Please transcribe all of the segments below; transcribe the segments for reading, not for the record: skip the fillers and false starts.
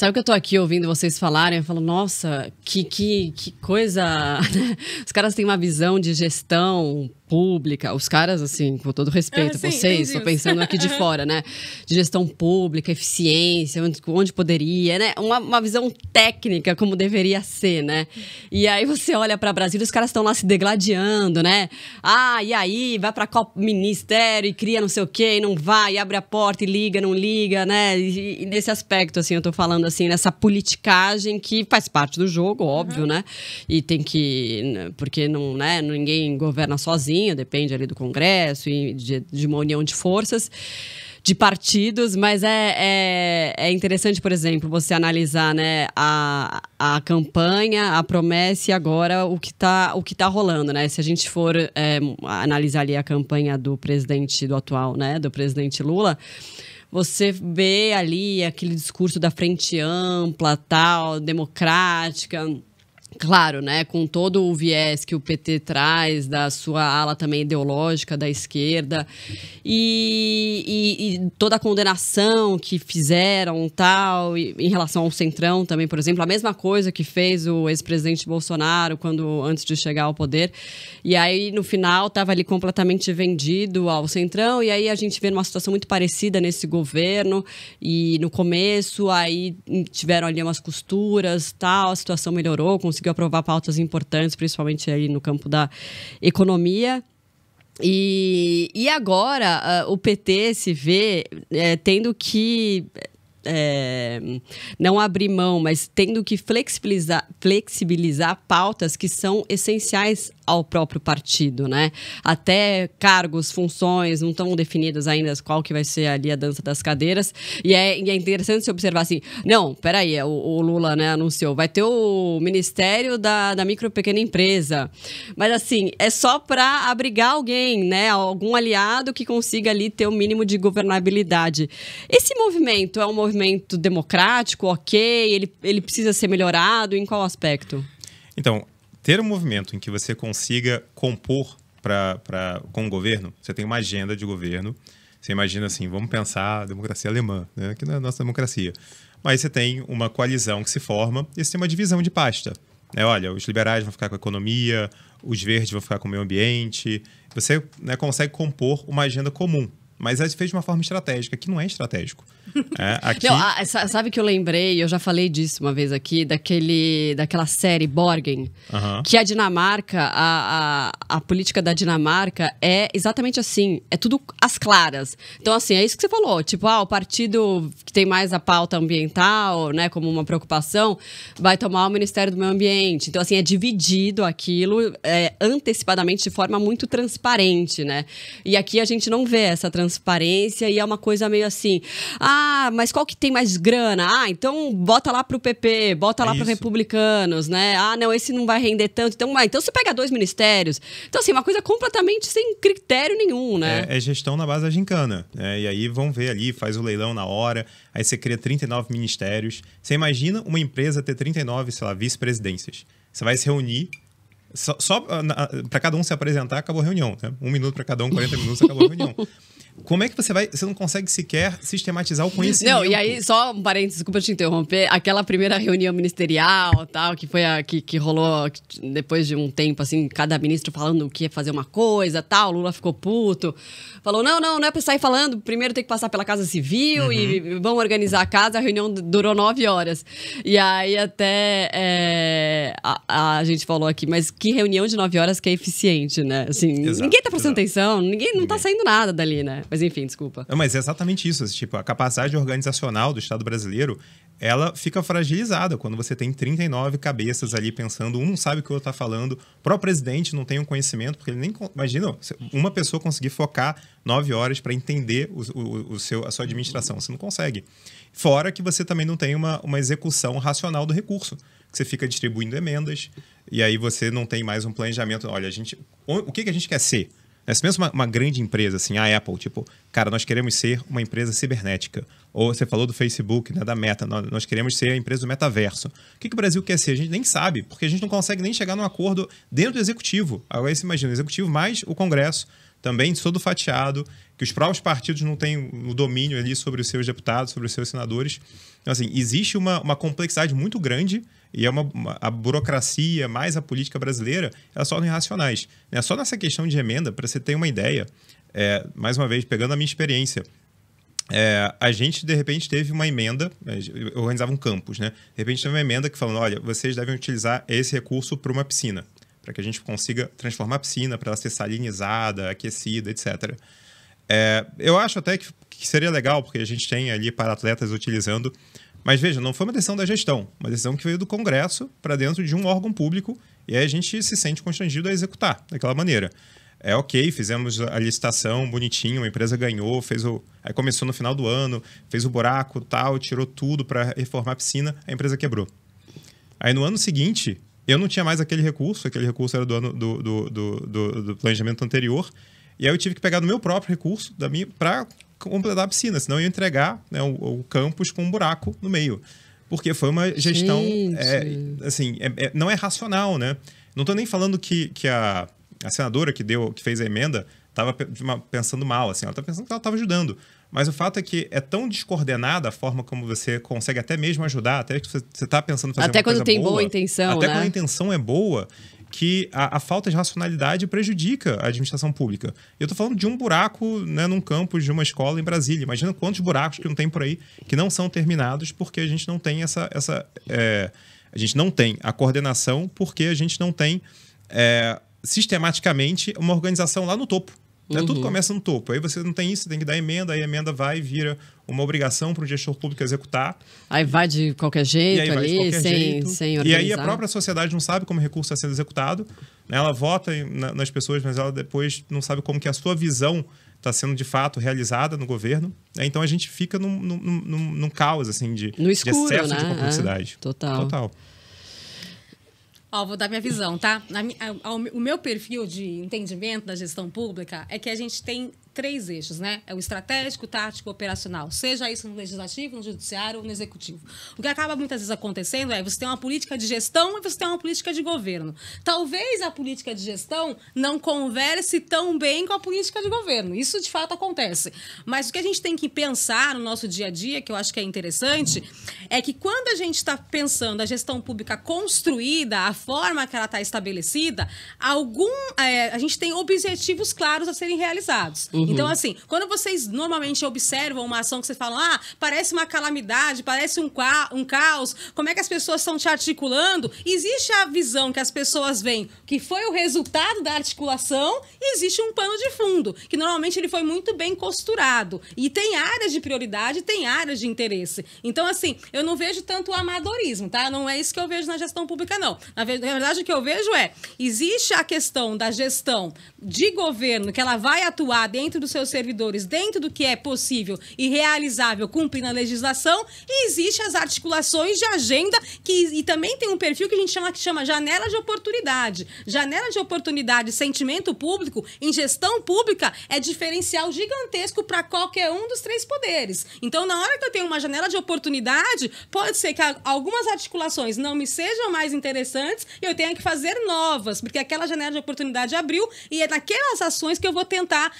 Sabe que eu tô aqui ouvindo vocês falarem, eu falo, nossa, que coisa... Os caras têm uma visão de gestão pública, os caras, assim, com todo respeito, sim, vocês, estou pensando aqui de fora, né? De gestão pública, eficiência, onde poderia, né? Uma visão técnica, como deveria ser, né? E aí você olha para Brasília, os caras estão lá se degladiando, né? Ah, e aí, vai para qual ministério e cria não sei o quê, e não vai, e abre a porta e liga, não liga, né? E nesse aspecto, assim, eu tô falando, assim, nessa politicagem que faz parte do jogo, óbvio, né? E tem que... Porque não, né, ninguém governa sozinho, depende ali do Congresso e de uma união de forças, de partidos, mas é interessante, por exemplo, você analisar, né, a campanha, a promessa e agora o que tá rolando, né? Se a gente for analisar ali a campanha do atual, né, do presidente Lula, você vê ali aquele discurso da frente ampla, tal, democrática... Claro, né, com todo o viés que o PT traz da sua ala também ideológica da esquerda e toda a condenação que fizeram tal em relação ao Centrão também, por exemplo, a mesma coisa que fez o ex-presidente Bolsonaro antes de chegar ao poder. E aí, no final, estava ali completamente vendido ao Centrão e aí a gente vê uma situação muito parecida nesse governo e no começo aí tiveram ali umas costuras, tal, a situação melhorou, conseguiu aprovar pautas importantes, principalmente aí no campo da economia. E agora o PT se vê tendo que não abrir mão, mas tendo que flexibilizar pautas que são essenciais ao próprio partido, né? Até cargos, funções não estão definidas ainda qual que vai ser ali a dança das cadeiras. E é interessante se observar assim, não, peraí, o Lula, né, anunciou, vai ter o Ministério da Micro e Pequena Empresa. Mas assim, é só para abrigar alguém, né? Algum aliado que consiga ali ter o mínimo de governabilidade. Esse movimento é um movimento democrático, ok? Ele precisa ser melhorado, em qual aspecto? Então, ter um movimento em que você consiga compor com o governo, você tem uma agenda de governo, você imagina assim, vamos pensar a democracia alemã, né, que não é a nossa democracia, mas você tem uma coalizão que se forma e você tem uma divisão de pasta. Olha, os liberais vão ficar com a economia, os verdes vão ficar com o meio ambiente, você, né, consegue compor uma agenda comum. Mas aí fez de uma forma estratégica, que não é estratégico. Aqui... Não, sabe que eu lembrei, eu já falei disso uma vez aqui, daquela série Borgen, que a Dinamarca, a política da Dinamarca é exatamente assim, é tudo às claras. Então, assim, é isso que você falou, tipo, o partido que tem mais a pauta ambiental, né, como uma preocupação, vai tomar o Ministério do Meio Ambiente. Então, assim, é dividido aquilo antecipadamente de forma muito transparente, né? E aqui a gente não vê essa transparência e é uma coisa meio assim, mas qual que tem mais grana? Então bota lá pro PP, bota lá pro Republicanos, né? Não, esse não vai render tanto, então você pega 2 ministérios. Então, assim, uma coisa completamente sem critério nenhum, né? É gestão na base da gincana, né? E aí vão ver ali, faz o leilão na hora, aí você cria 39 ministérios. Você imagina uma empresa ter 39, sei lá, vice-presidências. Você vai se reunir, só para cada um se apresentar, acabou a reunião, né? 1 minuto para cada um, 40 minutos, acabou a reunião. Como é que você não consegue sequer sistematizar o conhecimento? Não, e aí, só um parênteses, desculpa te interromper, aquela primeira reunião ministerial, tal, que foi que rolou depois de um tempo, assim, cada ministro falando que ia fazer uma coisa, tal, Lula ficou puto, falou, não é pra sair falando, primeiro tem que passar pela Casa Civil e vão organizar a casa, a reunião durou 9 horas. E aí até a gente falou aqui, mas que reunião de 9 horas que é eficiente, né? Assim, ninguém tá prestando atenção, ninguém não tá saindo nada dali, né? Mas enfim, desculpa. Mas é exatamente isso. Tipo, a capacidade organizacional do Estado brasileiro, ela fica fragilizada quando você tem 39 cabeças ali pensando, um não sabe o que o outro está falando, o próprio presidente não tem um conhecimento, porque ele nem... Imagina, uma pessoa conseguir focar 9 horas para entender a sua administração. Você não consegue. Fora que você também não tem uma execução racional do recurso, que você fica distribuindo emendas, e aí você não tem mais um planejamento. Olha, o que a gente quer ser? Se mesmo uma grande empresa, assim, a Apple, tipo, cara, nós queremos ser uma empresa cibernética. Ou você falou do Facebook, né, da Meta, nós queremos ser a empresa do metaverso. O que o Brasil quer ser? A gente nem sabe, porque a gente não consegue nem chegar num acordo dentro do executivo. Agora você imagina, o executivo mais o Congresso, também todo fatiado, que os próprios partidos não têm o domínio ali sobre os seus deputados, sobre os seus senadores. Então, assim, existe uma complexidade muito grande e a burocracia, mais a política brasileira, elas são irracionais. Né? Só nessa questão de emenda, para você ter uma ideia, mais uma vez, pegando a minha experiência, a gente, de repente, teve uma emenda, eu organizava um campus, né? De repente, teve uma emenda que falando, olha, vocês devem utilizar esse recurso para uma piscina, para que a gente consiga transformar a piscina, para ela ser salinizada, aquecida, etc. Eu acho até que seria legal, porque a gente tem ali para atletas utilizando, mas veja, não foi uma decisão da gestão, uma decisão que veio do Congresso para dentro de um órgão público e aí a gente se sente constrangido a executar daquela maneira. Ok, fizemos a licitação bonitinho, a empresa ganhou, aí começou no final do ano, fez o buraco, tal, tirou tudo para reformar a piscina, a empresa quebrou. Aí no ano seguinte, eu não tinha mais aquele recurso era do ano do planejamento anterior, e aí eu tive que pegar do meu próprio recurso para completar a piscina, senão eu ia entregar, né, o campus com um buraco no meio. Porque foi uma gestão, não é racional, né? Não estou nem falando que a senadora que fez a emenda estava pensando mal, assim, ela estava pensando que ela estava ajudando. Mas o fato é que é tão descoordenada a forma como você consegue até mesmo ajudar, até que você está pensando em fazer uma coisa boa. Até quando tem boa intenção, até quando a intenção é boa, que a falta de racionalidade prejudica a administração pública. Eu estou falando de um buraco, né, num campus de uma escola em Brasília. Imagina quantos buracos que não tem por aí que não são terminados porque a gente não tem a gente não tem a coordenação porque a gente não tem sistematicamente uma organização lá no topo. Né? Tudo começa no topo. Aí você não tem isso, você tem que dar emenda, aí a emenda vai e vira uma obrigação para o gestor público executar. Aí vai de qualquer jeito ali, sem organizar. E aí a própria sociedade não sabe como o recurso está sendo executado. Né? Ela vota nas pessoas, mas ela depois não sabe como que a sua visão está sendo de fato realizada no governo. Né? Então a gente fica num caos assim, no escuro, de excesso, né? de complexidade. Total. Vou dar minha visão, tá? O meu perfil de entendimento da gestão pública é que a gente tem 3 eixos, né? É o estratégico, tático e operacional. Seja isso no legislativo, no judiciário ou no executivo. O que acaba muitas vezes acontecendo é você tem uma política de gestão e você tem uma política de governo. Talvez a política de gestão não converse tão bem com a política de governo. Isso, de fato, acontece. Mas o que a gente tem que pensar no nosso dia a dia, que eu acho que é interessante, é que quando a gente está pensando a gestão pública construída, a forma que ela está estabelecida, a gente tem objetivos claros a serem realizados. Então, assim, quando vocês normalmente observam uma ação que vocês falam, parece uma calamidade, parece um caos, como é que as pessoas estão te articulando? Existe a visão que as pessoas veem, que foi o resultado da articulação, e existe um pano de fundo, que normalmente ele foi muito bem costurado. E tem áreas de prioridade, tem áreas de interesse. Então, assim, eu não vejo tanto o amadorismo, tá? Não é isso que eu vejo na gestão pública, não. Na verdade, o que eu vejo existe a questão da gestão de governo, que ela vai atuar dentro dos seus servidores, dentro do que é possível e realizável cumprir na legislação, e existem as articulações de agenda e também tem um perfil que a gente chama janela de oportunidade. Janela de oportunidade, sentimento público, em gestão pública, é diferencial gigantesco para qualquer um dos 3 poderes. Então, na hora que eu tenho uma janela de oportunidade, pode ser que algumas articulações não me sejam mais interessantes e eu tenha que fazer novas, porque aquela janela de oportunidade abriu e é naquelas ações que eu vou tentar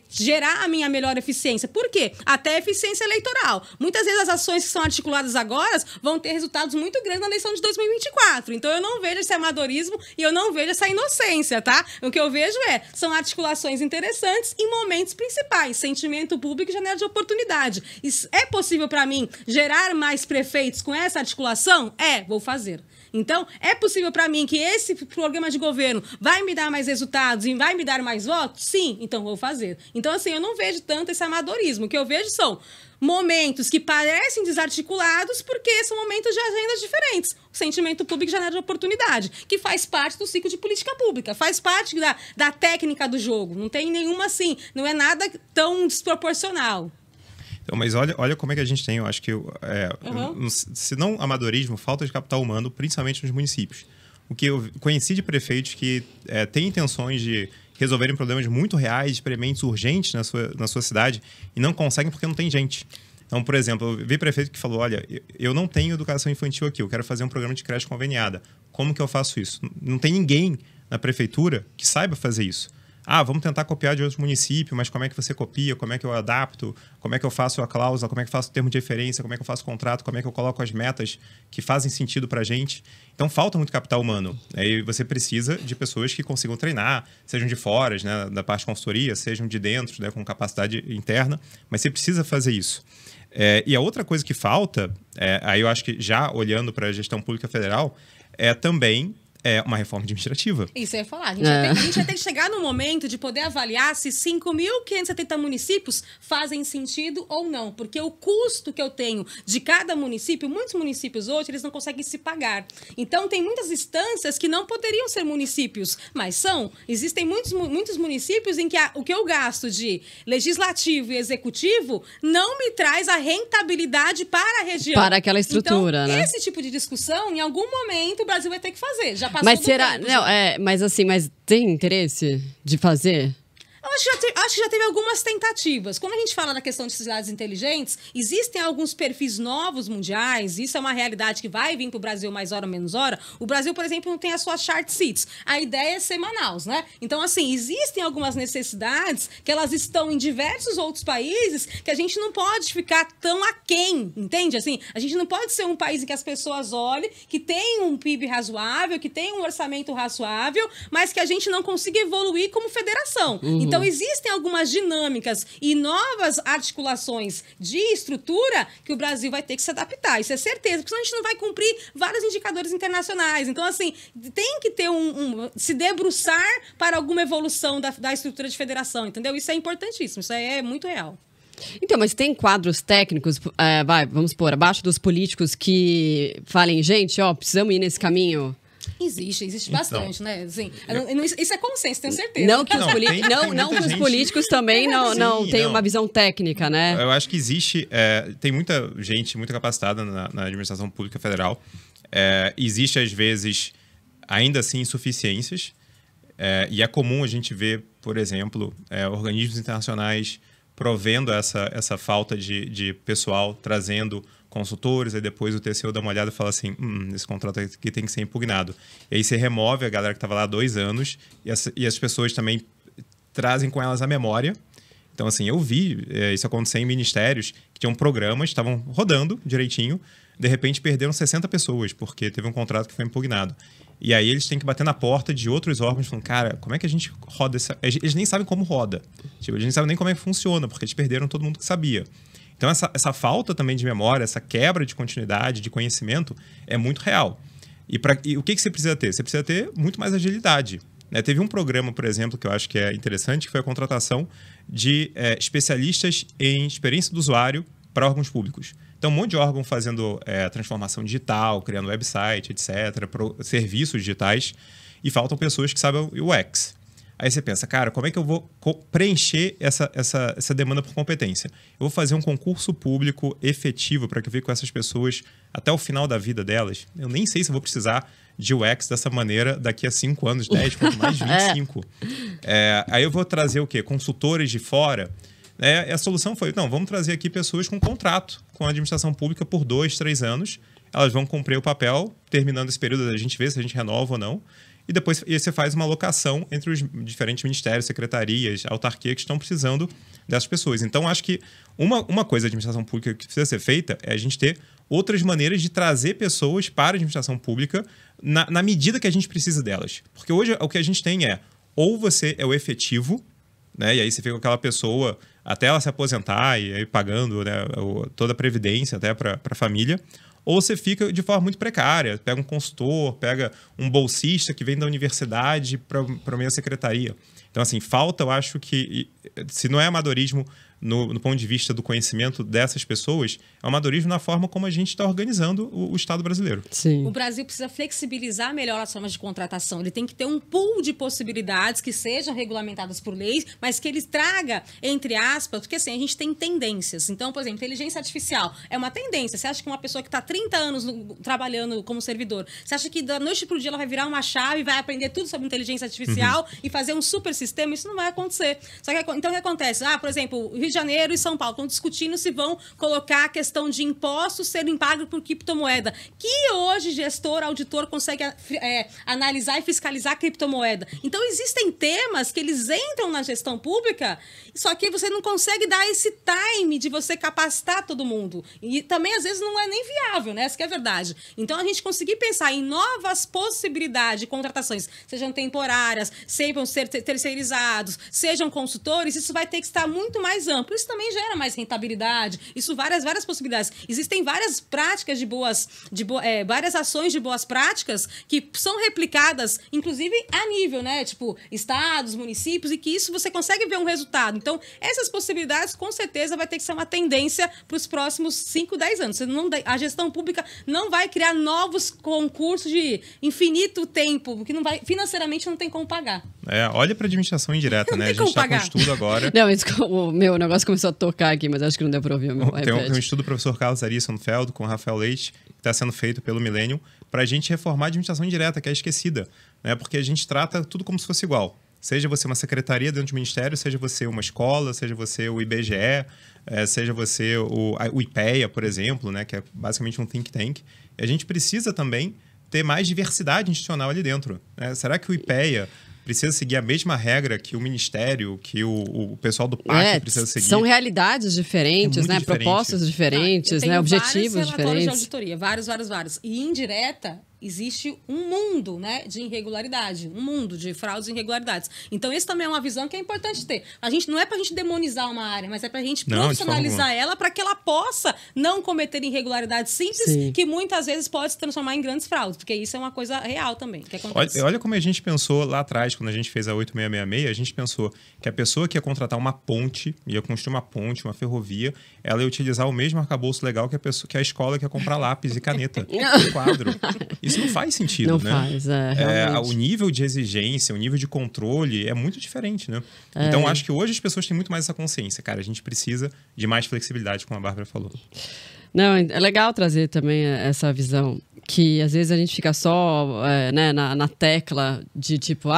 gerar a minha melhor eficiência. Por quê? Até eficiência eleitoral. Muitas vezes as ações que são articuladas agora vão ter resultados muito grandes na eleição de 2024. Então eu não vejo esse amadorismo e eu não vejo essa inocência, tá? O que eu vejo são articulações interessantes em momentos principais. Sentimento público e janela de oportunidade. É possível para mim gerar mais prefeitos com essa articulação? Vou fazer. Então, é possível para mim que esse programa de governo vai me dar mais resultados e vai me dar mais votos? Sim, então vou fazer. Então, assim, eu não vejo tanto esse amadorismo. O que eu vejo são momentos que parecem desarticulados porque são momentos de agendas diferentes. O sentimento público e janela de oportunidade, que faz parte do ciclo de política pública, faz parte da técnica do jogo. Não tem nenhuma, assim, não é nada tão desproporcional. Então, mas olha como é que a gente tem, eu acho que, se não amadorismo, falta de capital humano, principalmente nos municípios. O que eu conheci de prefeitos que têm intenções de resolverem problemas muito reais, experimentos urgentes na sua cidade e não conseguem porque não tem gente. Então, por exemplo, eu vi prefeito que falou, olha, eu não tenho educação infantil aqui, eu quero fazer um programa de creche conveniada. Como que eu faço isso? Não tem ninguém na prefeitura que saiba fazer isso. vamos tentar copiar de outros municípios, mas como é que você copia, como é que eu adapto, como é que eu faço a cláusula, como é que eu faço o termo de referência, como é que eu faço o contrato, como é que eu coloco as metas que fazem sentido para a gente. Então, falta muito capital humano. E você precisa de pessoas que consigam treinar, sejam de fora, né, da parte de consultoria, sejam de dentro, né, com capacidade interna, mas você precisa fazer isso. E a outra coisa que falta, aí eu acho que já olhando para a gestão pública federal, é também uma reforma administrativa. Isso eu ia falar. A gente vai ter que chegar no momento de poder avaliar se 5.570 municípios fazem sentido ou não. Porque o custo que eu tenho de cada município, muitos municípios hoje, eles não conseguem se pagar. Então, tem muitas instâncias que não poderiam ser municípios, mas são. Existem muitos municípios em que o que eu gasto de legislativo e executivo não me traz a rentabilidade para a região. Para aquela estrutura, então, né? Esse tipo de discussão, em algum momento, o Brasil vai ter que fazer. Já Mas será... Não, mas assim, mas tem interesse de fazer? Eu acho que já teve algumas tentativas. Quando a gente fala da questão de cidades inteligentes, existem alguns perfis novos mundiais, isso é uma realidade que vai vir para o Brasil mais hora ou menos hora. O Brasil, por exemplo, não tem as suas chart seats. A ideia é ser Manaus, né? Então, assim, existem algumas necessidades que elas estão em diversos outros países que a gente não pode ficar tão aquém, entende? Assim, a gente não pode ser um país em que as pessoas olhem, que tem um PIB razoável, que tem um orçamento razoável, mas que a gente não consiga evoluir como federação. Então, existem algumas dinâmicas e novas articulações de estrutura que o Brasil vai ter que se adaptar. Isso é certeza, porque senão a gente não vai cumprir vários indicadores internacionais. Então, assim, tem que ter se debruçar para alguma evolução da estrutura de federação, entendeu? Isso é importantíssimo, isso é muito real. Então, mas tem quadros técnicos, vamos supor, abaixo dos políticos que falem, gente, precisamos ir nesse caminho... Existe bastante, né? Assim, isso é consenso, tenho certeza. Não que os políticos também não têm uma visão técnica, né? Eu acho que existe... tem muita gente muito capacitada na administração pública federal. Existe, às vezes, ainda assim, insuficiências. E é comum a gente ver, por exemplo, organismos internacionais provendo essa falta de pessoal, trazendo consultores, aí depois o TCU dá uma olhada e fala assim, esse contrato aqui tem que ser impugnado. E aí você remove a galera que estava lá há 2 anos e as pessoas também trazem com elas a memória. Então, assim, eu vi isso acontecer em ministérios que tinham programas, estavam rodando direitinho, de repente perderam 60 pessoas, porque teve um contrato que foi impugnado. E aí eles têm que bater na porta de outros órgãos falando, cara, como é que a gente roda essa... Eles nem sabem como roda. Tipo, eles nem sabem nem como é que funciona, porque eles perderam todo mundo que sabia. Então, essa falta também de memória, essa quebra de continuidade, de conhecimento, é muito real. E o que você precisa ter? Você precisa ter muito mais agilidade. Né? Teve um programa, por exemplo, que eu acho que é interessante, que foi a contratação de especialistas em experiência do usuário para órgãos públicos. Então, um monte de órgão fazendo transformação digital, criando website, etc., serviços digitais, e faltam pessoas que sabem o UX. Aí você pensa, cara, como é que eu vou preencher essa demanda por competência? Eu vou fazer um concurso público efetivo para que eu fique com essas pessoas até o final da vida delas. Eu nem sei se eu vou precisar de UX dessa maneira daqui a 5 anos, 10, quanto mais 25. Aí eu vou trazer o quê? Consultores de fora. A solução foi, não, vamos trazer aqui pessoas com contrato com a administração pública por 2, 3 anos. Elas vão cumprir o papel, terminando esse período, a gente vê se a gente renova ou não. E depois você faz uma alocação entre os diferentes ministérios, secretarias, autarquias que estão precisando dessas pessoas. Então, acho que uma coisa da administração pública que precisa ser feita é a gente ter outras maneiras de trazer pessoas para a administração pública na medida que a gente precisa delas. Porque hoje o que a gente tem ou você é o efetivo, né? E aí você fica com aquela pessoa até ela se aposentar e aí pagando, né, toda a previdência até para a família, ou você fica de forma muito precária, pega um consultor, pega um bolsista que vem da universidade para a minha secretaria. Então, assim, falta, eu acho que, se não é amadorismo no ponto de vista do conhecimento dessas pessoas, é um amadorismo na forma como a gente está organizando o Estado brasileiro. Sim. O Brasil precisa flexibilizar melhor as formas de contratação. Ele tem que ter um pool de possibilidades que sejam regulamentadas por leis, mas que ele traga, entre aspas, porque assim, a gente tem tendências. Então, por exemplo, inteligência artificial é uma tendência. Você acha que uma pessoa que está 30 anos trabalhando como servidor, você acha que da noite para o dia ela vai virar uma chave e vai aprender tudo sobre inteligência artificial e fazer um super sistema? sistema, isso não vai acontecer. Só que, então, o que acontece? Por exemplo, Rio de Janeiro e São Paulo estão discutindo se vão colocar a questão de impostos serem pagos por criptomoeda. Que hoje gestor, auditor consegue analisar e fiscalizar a criptomoeda. Então, existem temas que eles entram na gestão pública, só que você não consegue dar esse time de você capacitar todo mundo. E também, às vezes, não é nem viável, né? Essa que é a verdade. Então, a gente conseguir pensar em novas possibilidades de contratações, sejam temporárias, sejam terceirizados, sejam consultores, isso vai ter que estar muito mais amplo. Isso também gera mais rentabilidade, isso várias possibilidades. Existem várias práticas várias ações de boas práticas que são replicadas, inclusive a nível, né? Tipo, estados, municípios, e que isso você consegue ver um resultado. Então, essas possibilidades, com certeza, vai ter que ser uma tendência para os próximos 5, 10 anos. A gestão pública não vai criar novos concursos de infinito tempo, que não vai, financeiramente não tem como pagar. Olha para a administração indireta, né? A gente está com um estudo agora. Não, o meu negócio começou a tocar aqui, mas acho que não deu para ouvir o meu Tem um estudo do professor Carlos Ari Sonnenfeld com o Rafael Leite, que está sendo feito pelo Millennium, para a gente reformar a administração indireta, que é esquecida, né? Porque a gente trata tudo como se fosse igual. Seja você uma secretaria dentro do ministério, seja você uma escola, seja você o IBGE, seja você o IPEA, por exemplo, né? Que é basicamente um think tank. E a gente precisa também ter mais diversidade institucional ali dentro, né? Será que o IPEA precisa seguir a mesma regra que o Ministério, que o pessoal do PAC precisa seguir? São realidades diferentes, né? Diferente. Propostas diferentes, né? Objetivos diferentes. De auditoria, vários. E indireta, existe um mundo, né, de irregularidade, um mundo de fraudes e irregularidades. Então, esse também é uma visão que é importante ter. Não é para a gente demonizar uma área, mas é para a gente profissionalizar ela para que ela possa não cometer irregularidades simples, que muitas vezes pode se transformar em grandes fraudes, porque isso é uma coisa real também, que acontece. Olha como a gente pensou lá atrás, quando a gente fez a 8666, a gente pensou que a pessoa que ia contratar uma ponte, ia construir uma ponte, uma ferrovia, ela ia utilizar o mesmo arcabouço legal que a escola que ia comprar lápis e caneta, quadro. Isso não faz sentido, não né? Faz, realmente. O nível de exigência, o nível de controle é muito diferente, né? Então, acho que hoje as pessoas têm muito mais essa consciência. Cara, a gente precisa de mais flexibilidade, como a Bárbara falou. Não, é legal trazer também essa visão, que às vezes a gente fica só na tecla de tipo,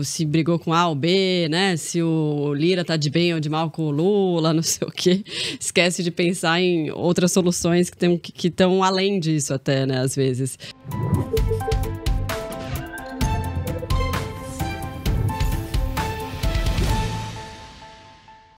se brigou com A ou B, né? Se o Lira tá de bem ou de mal com o Lula, não sei o quê. Esquece de pensar em outras soluções que estão além disso até, né? Às vezes.